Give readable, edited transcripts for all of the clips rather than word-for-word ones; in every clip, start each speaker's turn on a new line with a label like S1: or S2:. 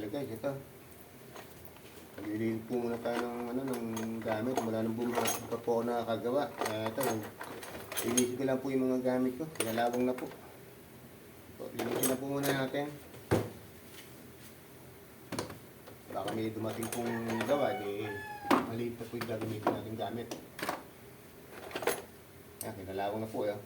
S1: guys, ito. Paglilinis po muna tayo ng gamit mula nung bumahas pa po ako nakakagawa. Ito, linisin ko lang po yung mga gamit ko. Pinalawang na po. So, linisin na po muna natin. Baka may dumating pong gawa, maliit na po yung gagamitin natin gamit. Ayan, pinalawang na po yun.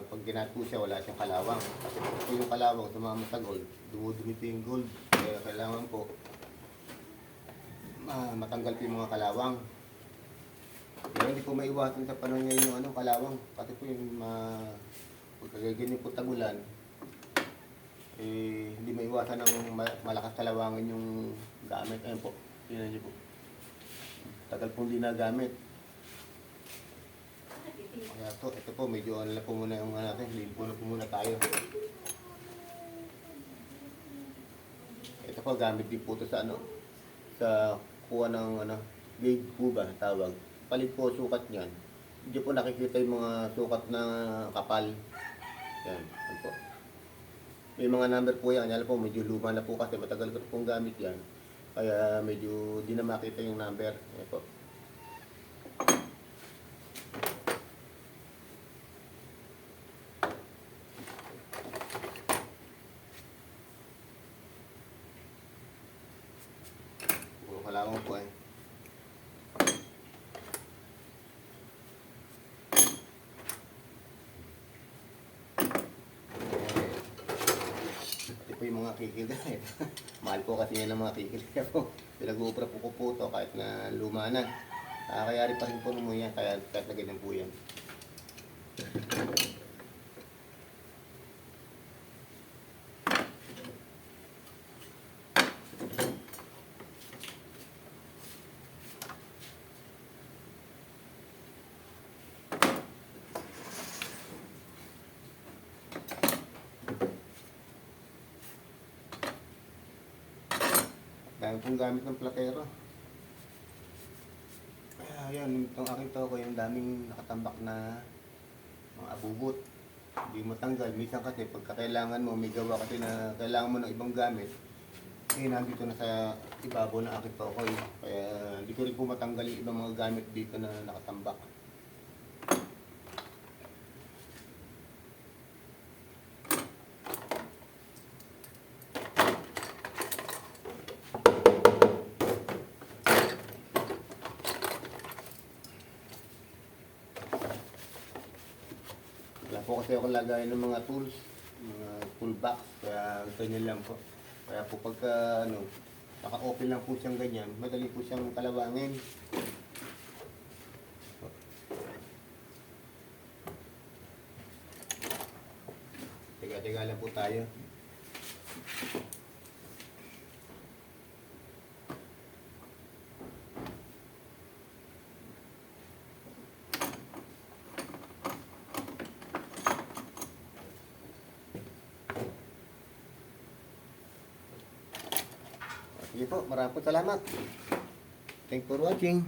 S1: Pag ginat po siya, wala siyang kalawang. Kasi po yung kalawang, tumama sa gold, dumudumi po yung gold. Kaya kailangan po matanggal po yung mga kalawang. Pero hindi po maiwasan sa panahon ngayon yung kalawang. Kasi po yung pagkagaganyan po tagulan, hindi maiwasan ng malakas kalawangin yung gamit. Ayun po, tingnan niyo po. Tagal pong di nagamit. Kaya ito po, medyo na po muna yung natin, lilpo na po muna tayo. Ito po, gamit din po ito sa sa kuha ng gauge po ba tawag. Palit po sukat niyan. Hindi po nakikita yung mga sukat na kapal. Yan po. May mga number po yan. Yan po, medyo luma na po kasi matagal ko pong gamit yan. Kaya medyo di na makita yung number. Yan po. Kalawang po eh. Ito po yung mga kikil eh. Mahal po kasi yan ang mga kikil. Pinag-uupra po ko po ito kahit na luma na. Kaya pa rin po mo yan. Kaya na ganyan po yan. Dami pong gamit ng platero. Ayan, itong aking toko, yung daming nakatambak na mga abubot. Hindi mo tanggal. Minsan kasi pagka kailangan mo, may gawa kasi na kailangan mo ng ibang gamit, nandito na sa ibabaw ng aking toko. Kaya hindi ko rin po matanggal yung ibang mga gamit dito na nakatambak. Wala po kasi ako lagay ng mga tools, mga toolbox, kaya ganyan lang po. Kaya po pagka naka-open lang po siyang ganyan, madali po siyang kalawangin. Tiga-tiga lang po tayo. Sige po, maraming salamat. Thanks for watching.